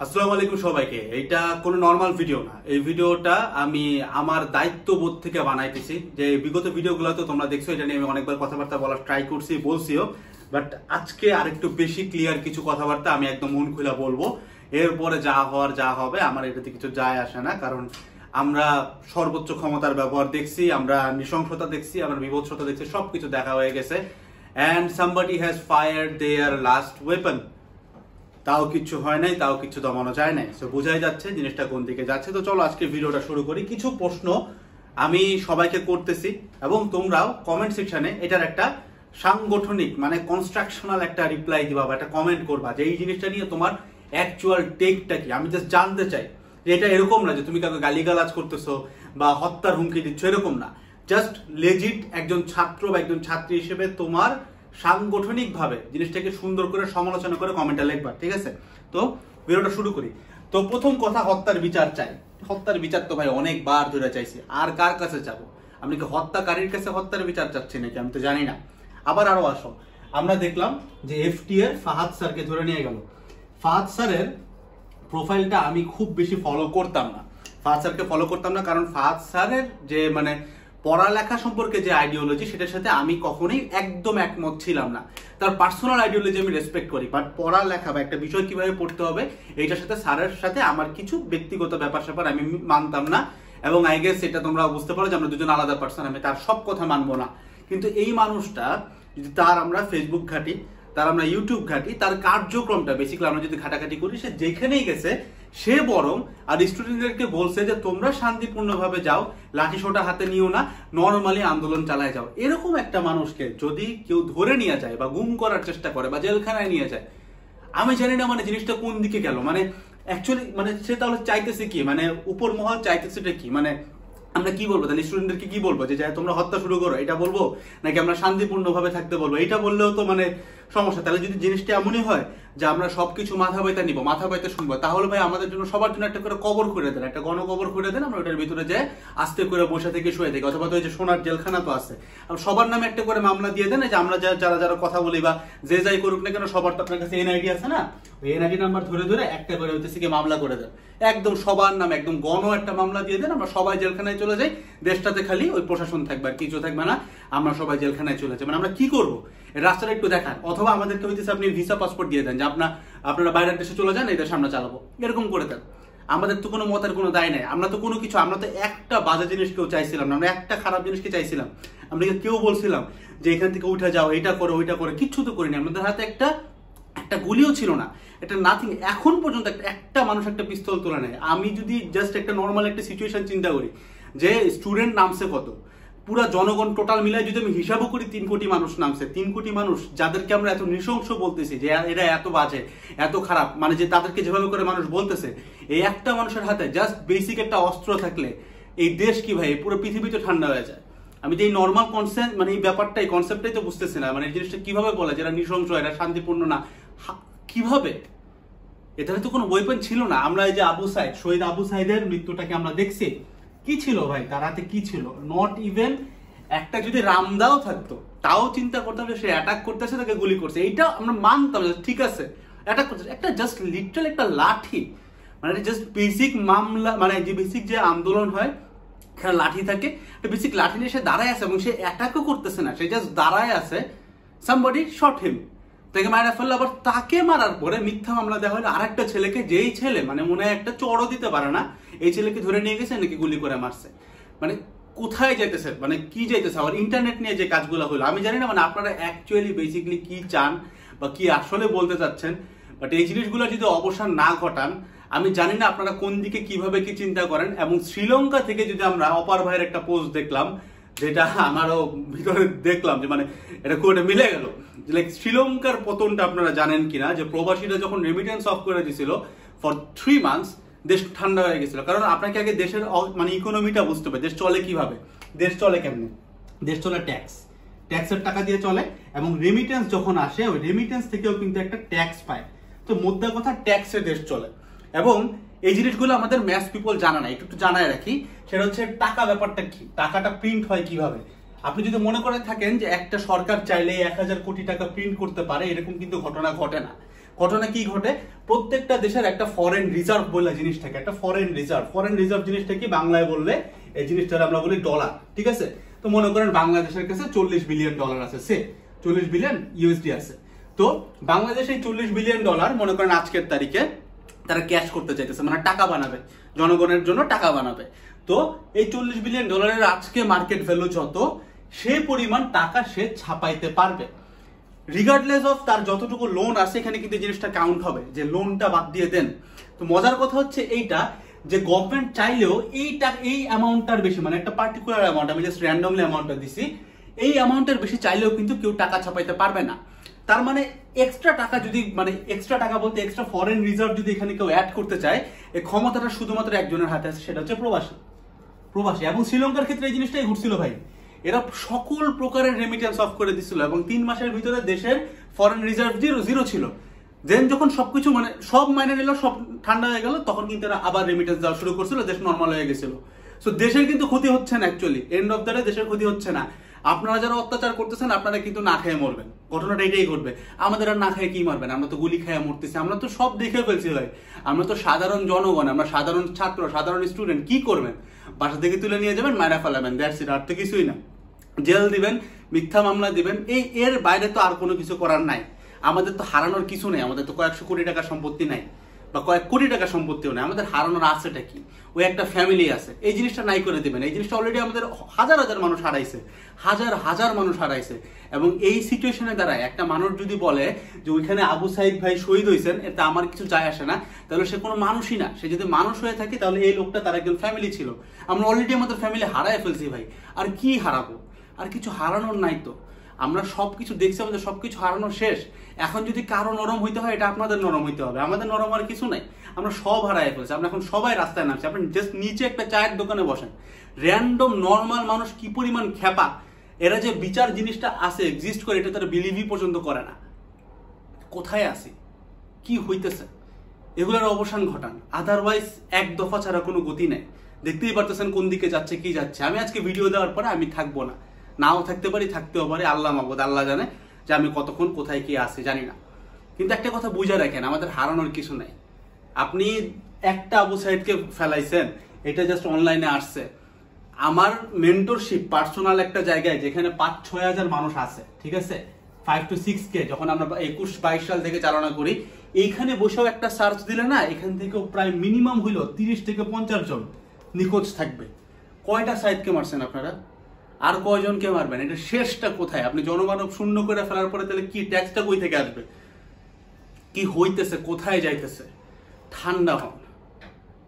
আসসালামু আলাইকুম সবাইকে। এইটা কোনো নর্মাল ভিডিও না। এই ভিডিওটা আমি আমার দায়িত্ববোধ থেকে বানাইতেছি। যে বিগত ভিডিওগুলো তো তোমরা দেখছো, এটা নিয়ে আমি অনেকবার কথাবার্তা বলার ট্রাই করছি, বলছিও, বাট আজকে আরেকটু বেশি ক্লিয়ার কিছু কথাবার্তা আমি একদম মন খুলে বলবো। এরপরে যা হওয়ার যা হবে, আমার এটাতে কিছু যায় আসে না, কারণ আমরা সর্বোচ্চ ক্ষমতার ব্যবহার দেখছি, আমরা নৃশংসতা দেখছি, আমরা বিভৎসতা দেখছি, সবকিছু দেখা হয়ে গেছে। And somebody has fired their last weapon. তাও কিছু হয় নাই, তাও কিছু দমানো যায় নাই। তো বোঝাই যাচ্ছে জিনিসটা কোন দিকে যাচ্ছে। তো চলো আজকে ভিডিওটা শুরু করি। কিছু প্রশ্ন আমি সবাইকে করতেছি এবং তোমরাও কমেন্ট সেকশনে এটার একটা সাংগঠনিক মানে কনস্ট্রাকশনাল একটা রিপ্লাই দিবা বা একটা কমেন্ট করবা যে এই জিনিসটা নিয়ে তোমার অ্যাকচুয়াল টেকটা কি। আমি জাস্ট জানতে চাই যে এটা এরকম না যে তুমি কাউকে গালিগালাজ করতেছো বা হত্যার হুমকি দিচ্ছ, এরকম না। জাস্ট লেজিট একজন ছাত্র বা একজন ছাত্রী হিসেবে তোমার সাংগঠনিক ভাবে জিনিসটাকে সুন্দর করে সমালোচনা করে কমেন্টে লিখবা, ঠিক আছে? তো ভিডিওটা শুরু করি। তো প্রথম কথা, হত্যার বিচার চাই। হত্যার বিচার তো ভাই অনেকবার ধরে চাইছি, আর কার কাছে যাবো? আমি কি হত্যাকারীর কাছে হত্যার বিচার চাচ্ছি নাকি? আমি তো জানি না। আবার আরো আসো, আমরা দেখলাম যে এফটিএ ফাহাদ স্যারকে ধরে নিয়ে গেল। ফাহাদ স্যারের প্রোফাইলটা আমি খুব বেশি ফলো করতাম না। ফাহাদ স্যারকে ফলো করতাম না কারণ ফাহাদ স্যারের যে মানে পড়ালেখা সম্পর্কে যে আইডিওলজি, সেটার সাথে আমি কখনোই একদম একমত ছিলাম না। তার পার্সোনাল আইডিওলজি আমি রেসপেক্ট করি, বাট পড়ালেখা বা একটা বিষয় কিভাবে পড়তে হবে এইটার সাথে স্যারের সাথে আমার কিছু ব্যক্তিগত ব্যাপার স্যাপার আমি মানতাম না। এবং আই গেস এটা তোমরা বুঝতে পারো যে আমরা দুজন আলাদা পার্সন, আমি তার সব কথা মানবো না। কিন্তু এই মানুষটা যদি তার আমরা ফেসবুক ঘাঁটি, তার আমরা ইউটিউব ঘাঁটি, তার কার্যক্রমটা বেসিক্যালি আমরা যদি ঘাটাঘাটি করি, সে যেখানেই গেছে সে বরং আর স্টুডেন্টদেরকে বলছে যে তোমরা শান্তিপূর্ণভাবে যাও, লাঠি সোটা হাতে নিও না, নর্মালি আন্দোলন চালায় যাও। এরকম একটা মানুষকে যদি কেউ ধরে নিয়ে যায় বা গুম করার চেষ্টা করে বা জেলখানায় নিয়ে যায়, আমি জানি না মানে জিনিসটা কোন দিকে গেল। মানে অ্যাকচুয়ালি মানে সে তাহলে চাইতেছে কি, মানে উপর মহল চাইতেছেটা কি? মানে আমরা কি বলবো তাহলে স্টুডেন্টদেরকে? কি বলবো যে তোমরা হত্যা শুরু করো, এটা বলবো? নাকি আমরা শান্তিপূর্ণভাবে থাকতে বলবো? এটা বললেও তো মানে সমস্যা। তাহলে যদি জিনিসটা এমনই হয় যে আমরা সবকিছু মাথা বাইতে নিবো, মাথা বাইতে শুনবো, তাহলে ভাই আমাদের জন্য সবার জন্য একটা করে কবর করে দেন, একটা গণকবর করে দেন। আমরা ওটার ভিতরে যে আস্তে করে বসে থেকে শুয়ে দেখি, অথবা তো ওই যে সোনার জেলখানা তো আছে, সবার নামে একটা করে মামলা দিয়ে দেন। যে আমরা যারা যারা কথা বলি বা যে যাই করুক না কেন, সবার তো আপনার কাছে এনআইডি আছে না, ওই এনআইডি নাম্বার ধরে ধরে একটা করে হইতেছে কি মামলা করে দেন, একদম সবার নামে একদম গণ একটা মামলা দিয়ে দেন। আমরা সবাই জেলখানায় চলে যাই, দেশটাতে খালি ওই প্রশাসন থাকবে আর কিছু থাকবে না, আমরা সবাই জেলখানায় চলে যাই। মানে আমরা কি করবো? রাস্তাটা একটু দেখান, অথবা আমাদেরকে হইতেছে আপনি ভিসা পাসপোর্ট দিয়ে দেন যে আপনারা বাইরের দেশে চলে যান, এই দেশে আমরা চালাবো, এরকম করে দেন। আমাদের তো কোনো মতের কোনো দায় নাই। আমরা তো কোনো কিছু, আমরা তো একটা বাজে জিনিস কেউ চাইছিলাম না, আমরা একটা খারাপ জিনিসকে চাইছিলাম। আমরা কেউ বলছিলাম যে এখান থেকে উঠে যাও, এটা করো ওইটা করো, কিচ্ছু তো করিনি। আমাদের হাতে একটা গুলিও ছিল না, এটা নাথিং। এখন পর্যন্ত একটা মানুষ একটা পিস্তল তোলা নেয়। আমি যদি জাস্ট একটা নর্মাল একটা সিচুয়েশন চিন্তা করি যে স্টুডেন্ট নামছে কত, পুরা জনগণ টোটাল মিলায় যদি আমি হিসাবও করি 3 কোটি মানুষ নামছে। 3 কোটি মানুষ যাদেরকে আমরা এত নৃশংস বলতেছি যে এরা এত বাজে, এত খারাপ, মানে যে তাদেরকে যেভাবে করে মানুষ বলতেছে, এই একটা মানুষের হাতে জাস্ট বেসিক একটা অস্ত্র থাকলে এই দেশ কি ভাই, পুরো পৃথিবী তো ঠান্ডা হয়ে যায়। আমি যে এই নর্মাল কনসেপ্ট মানে এই ব্যাপারটাই কনসেপ্টটাই তো বুঝতেছি না। মানে এই জিনিসটা কিভাবে বলে যে এরা নৃশংস, এরা শান্তিপূর্ণ না, কিভাবে? এখানে তো কোনো ওয়েপন ছিল না। আমরা এই যে শহীদ আবু সাইদের মৃত্যুটাকে আমরা দেখছি, কি ছিল ভাই তার হাতে? কি ছিল? নট ইভেন একটা যদি রামদাও থাকতো তাও চিন্তা করতাম যে সে অ্যাটাক করতেছে, তাকে গুলি করছে, এইটা আমরা মানতাম, ঠিক আছে অ্যাটাক করছে। একটা জাস্ট লিটারাল একটা লাঠি, মানে জাস্ট বেসিক মামলা, মানে যে বেসিক যে আন্দোলন হয় এখানে লাঠি থাকে, একটা বেসিক লাঠি নিয়ে সে দাঁড়ায় আছে এবং সে অ্যাটাকও করতেছে না, সে জাস্ট দাঁড়ায় আছে। সামবডি শট হিম, তাকে মারা ফেললো। আবার তাকে মারার পরে মিথ্যা মামলা দেওয়া হলো আরেকটা ছেলেকে, যেই ছেলে মানে মনে হয় একটা চড়ও দিতে পারে না, এই ছেলেকে ধরে নিয়ে গেছে নাকি গুলি করে মারছে। মানে কোথায় যাইতেছে, মানে কি যাইতেছে? আবার ইন্টারনেট নিয়ে যে কাজগুলো হলো, আমি জানি না মানে আপনারা অ্যাকচুয়ালি বেসিকলি কি চান বা কি আসলে বলতে চাচ্ছেন। বাট এই জিনিসগুলো যদি অবসান না ঘটান, আমি জানি না আপনারা কোন দিকে কিভাবে কি চিন্তা করেন। এবং শ্রীলঙ্কা থেকে যদি আমরা অপার ভাইয়ের একটা পোস্ট দেখলাম, যেটা আমারও ভিতরে দেখলাম যে মানে এটা খুব একটা মিলে গেল, যে লাইক শ্রীলঙ্কার পতনটা আপনারা জানেন কিনা, যে প্রবাসীরা যখন রেমিটেন্স অফ করে দিয়েছিল ফর 3 মান্থস, দেশ ঠান্ডা হয়ে গেছিল। কারণ আপনাকে আগে দেশের মানে ইকোনমিটা বুঝতে হবে, দেশ চলে কিভাবে, দেশ চলে কেমনে। দেশ চলে ট্যাক্সের টাকা দিয়ে চলে, এবং রেমিটেন্স যখন আসে ওই রেমিটেন্স থেকেও কিন্তু একটা ট্যাক্স পায়। তো মোদ্দা কথা ট্যাক্সে দেশ চলে। এবং এই জিনিসগুলো আমাদের ম্যাস পিপল জানা নাই, একটু জানায় রাখি। সেটা হচ্ছে টাকা ব্যাপারটা কি, টাকাটা প্রিন্ট হয় কিভাবে। আপনি যদি মনে করে থাকেন যে একটা সরকার চাইলে 1000 কোটি টাকা প্রিন্ট করতে পারে, এরকম কিন্তু ঘটনা ঘটে না। ঘটনা কি ঘটে, প্রত্যেকটা দেশের একটা ফরেন রিজার্ভ বলে জিনিস থাকে, একটা ফরেন রিজার্ভ জিনিসটা কি বাংলায় বললে এই জিনিসটা আমরা বলি ডলার, ঠিক আছে। তো মনে করেন বাংলাদেশের কাছে 40 বিলিয়ন ডলার আছে, সে 40 বিলিয়ন ইউএসডি আছে। তো বাংলাদেশ এই 40 বিলিয়ন ডলার মনে করেন আজকের তারিখে তারা ক্যাশ করতে চাইতেছে, মানে টাকা বানাবে, জনগণের জন্য টাকা বানাবে। তো এই 40 বিলিয়ন ডলারের আজকে মার্কেট ভ্যালু যত, সে পরিমাণ টাকা সে ছাপাইতে পারবে, রিগার্ডলেস অফ তার যতটুকু লোন আছে। এখানে কিন্তু জিনিসটা কাউন্ট হবে যে লোনটা বাদ দিয়ে দেন। তো মজার কথা হচ্ছে এইটা যে গভর্নমেন্ট চাইলেও এই অ্যামাউন্টটার বেশি, মানে একটা পার্টিকুলার অ্যামাউন্ট, আমি জাস্ট র্যান্ডমলি অ্যামাউন্টটা দিছি, এই অ্যামাউন্টের বেশি চাইলেও কিন্তু কেউ টাকা ছাপাইতে পারবে না। তার মানে এক্সট্রা টাকা যদি, মানে এক্সট্রা টাকা বলতে এক্সট্রা ফরেন রিজার্ভ যদি এখানে কেউ অ্যাড করতে চায়, এই ক্ষমতাটা শুধুমাত্র একজনের হাতে আছে, সেটা হচ্ছে প্রবাসী। এবং শ্রীলঙ্কার ক্ষেত্রে এই জিনিসটাই ঘটছিল ভাই, এরা সকল প্রকারের রেমিটেন্স অফ করে দিচ্ছিল এবং 3 মাসের ভিতরে দেশের ফরেন রিজার্ভ জিরো ছিল। দেন যখন সবকিছু মানে সব মাইনে নিল, সব ঠান্ডা হয়ে গেল, তখন কিন্তু এরা আবার রেমিটেন্স দেওয়া শুরু করছিল, দেশ নর্মাল হয়ে গেছিল। সো দেশের কিন্তু ক্ষতি হচ্ছে না, actually end of the day দেশের ক্ষতি হচ্ছে না। আপনারা যারা অত্যাচার করতেছেন আপনারা কিন্তু না খেয়ে মরবেন, ঘটনাটা এটাই ঘটবে। আমাদের আর না খেয়ে কি মারবেন, আমরা তো গুলি খেয়ে মরতেছি, আমরা তো সব দেখে ফেলছি ভাই। আমরা তো সাধারণ জনগণ, আমরা সাধারণ ছাত্র, সাধারণ স্টুডেন্ট, কি করবেন? বাসা থেকে তুলে নিয়ে যাবেন, মায়েরা ফেলাবেন, দ্যাটস ইট, আর তো কিছুই না। জেল দিবেন, মিথ্যা মামলা দিবেন, এর বাইরে তো আর কোনো কিছু করার নাই। আমাদের তো হারানোর কিছু নেই, আমাদের তো কয়েকশো কোটি টাকা সম্পত্তি নাই, বা কয়েক কোটি টাকা সম্পত্তিও নেই। আমাদের হারানোর আছেটা কি? ওই একটা ফ্যামিলি আছে, এই জিনিসটা নাই করে দিবেন। এই জিনিসটা অলরেডি আমাদের হাজার হাজার মানুষ হারাইছে, হাজার হাজার মানুষ হারাইছে। এবং এই সিচুয়েশনে দাঁড়ায় একটা মানুষ যদি বলে যে ওইখানে আবু সাইদ ভাই শহীদ হয়েছেন, এতে আমার কিছু যায় আসে না, তাহলে সে কোনো মানুষই না। সে যদি মানুষ হয়ে থাকে তাহলে এই লোকটা তার একজন ফ্যামিলি ছিল। আমরা অলরেডি আমাদের ফ্যামিলি হারাই ফেলছি ভাই, আর কি হারাবো? আর কিছু হারানোর নাই তো। আমরা সবকিছু দেখছি, আমাদের সবকিছু হারানো শেষ। এখন যদি কারো নরম হইতে হয়, এটা আপনাদের নরম হইতে হবে, আমাদের নরম আর কিছু নাই। আমরা সব হারাই ফেলছি, আমরা এখন সবাই রাস্তায় নামছি। আপনি জাস্ট নিচে একটা চায়ের দোকানে বসেন, র্যান্ডম নর্মাল মানুষ কি পরিমাণ খ্যাপা, এরা যে বিচার জিনিসটা আছে, এক্সিস্ট করে, এটা তারা বিলিভই পর্যন্ত করে না। কোথায় আসি, কি হইতেছে, এগুলোর অবসান ঘটান, আদারওয়াইজ এক দফা ছাড়া কোনো গতি নেই। দেখতেই পারতেছেন কোন দিকে যাচ্ছে, কি যাচ্ছে। আমি আজকে ভিডিও দেওয়ার পরে আমি থাকবো না, নাও থাকতে পারি, থাকতেও পারে, আল্লাহ মাবুদ, আল্লাহ জানে যে আমি কতক্ষণ কোথায় কি আসি, জানি না। কিন্তু একটা কথা বুঝে রাখেন, আমাদের হারানোর কিছু নাই। আপনি একটা আবু সাইদকে ফেলাইছেন, এটা জাস্ট অনলাইনে আসছে। আমার মেন্টরশিপ পার্সোনাল একটা জায়গায় যেখানে 5-6 হাজার মানুষ আছে, ঠিক আছে, 5 to 6K, যখন আমরা 21-22 সাল থেকে চালনা করি, এইখানে বসেও একটা সার্চ দিলে না, এখান থেকেও প্রায় মিনিমাম হইল 30 থেকে 50 জন নিখোঁজ থাকবে। কয়টা সাইদকে মারছেন আপনারা? আর কয়জনকে মারবেন? এটা শেষটা কোথায়? আপনি জনমানব শূন্য করে ফেলার পরে তাহলে কি ট্যাক্সটা কই থেকে আসবে? কি হইতেছে, কোথায় যাইতেছে? ঠান্ডা হন।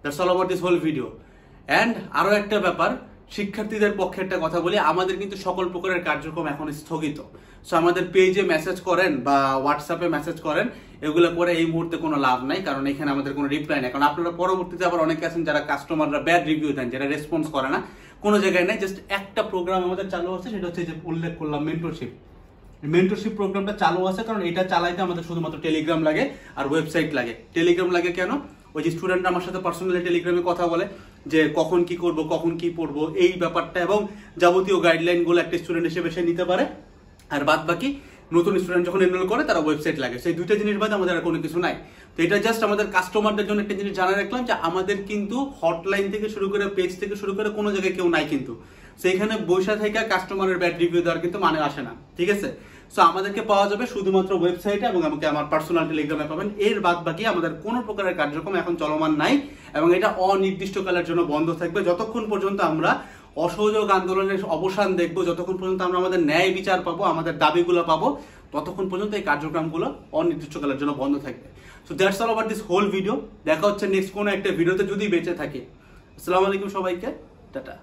That's all about this whole video. And আরো একটা ব্যাপার, শিক্ষার্থীদের পক্ষে একটা কথা বলি, আমাদের কিন্তু সকল প্রকারের কার্যক্রম এখন স্থগিত। সো আমাদের পেজে মেসেজ করেন বা হোয়াটসঅ্যাপে মেসেজ করেন, এগুলো করে এই মুহূর্তে কোনো লাভ নাই, কারণ এখানে আমাদের কোনো রিপ্লাই নেই। কারণ আপনারা পরবর্তীতে আবার অনেকে আছেন যারা কাস্টমাররা ব্যাড রিভিউ দেন, যারা রেসপন্স করে না, কোনো জায়গায় নেই। জাস্ট একটা প্রোগ্রাম আমাদের চালু আছে, সেটা হচ্ছে যে উল্লেখ করলাম মেন্টরশিপ প্রোগ্রামটা চালু আছে, কারণ এটা চালাইতে আমাদের শুধুমাত্র টেলিগ্রাম লাগে আর ওয়েবসাইট লাগে। টেলিগ্রাম লাগে কেন? ওই যে স্টুডেন্টরা আমার সাথে পার্সোনালি টেলিগ্রামে কথা বলে যে কখন কি করব, কখন কি পড়বো, এই ব্যাপারটা এবং যাবতীয় গাইডলাইনগুলো একটা স্টুডেন্ট হিসেবে সে নিতে পারে। আর বাদ বাকি নতুন স্টুডেন্ট যখন এনরোল করে তারা ওয়েবসাইট লাগে। সেই দুইটা জিনিস বাদে আমাদের আর কোনো কিছু নাই। তো এটা জাস্ট আমাদের কাস্টমারদের জন্য একটা জিনিস জানা রাখলাম যে আমাদের কিন্তু হটলাইন থেকে শুরু করে পেজ থেকে শুরু করে কোনো জায়গায় কেউ নাই, কিন্তু সেইখানে বৈশা থেকে কাস্টমারের ব্যাড রিভিউ দেওয়ার কিন্তু মানে আসে না, ঠিক আছে। সো আমাদেরকে পাওয়া যাবে শুধুমাত্র ওয়েবসাইটে এবং আমাকে আমার পার্সোনাল টেলিগ্রামে পাবেন। এর বাদ বাকি আমাদের কোনো প্রকারের কার্যক্রম এখন চলমান নাই এবং এটা অনির্দিষ্টকালের জন্য বন্ধ থাকবে যতক্ষণ পর্যন্ত আমরা অসহযোগ আন্দোলনের অবসান দেখবো, যতক্ষণ পর্যন্ত আমরা আমাদের ন্যায় বিচার পাবো, আমাদের দাবিগুলো পাবো, ততক্ষণ পর্যন্ত এই কার্যক্রমগুলো অনির্দিষ্টকালের জন্য বন্ধ থাকবে। So that's all about this whole video. দেখা হচ্ছে নেক্সট কোনো একটা ভিডিওতে যদি বেঁচে থাকি। আসসালামু আলাইকুম সবাইকে, টাটা।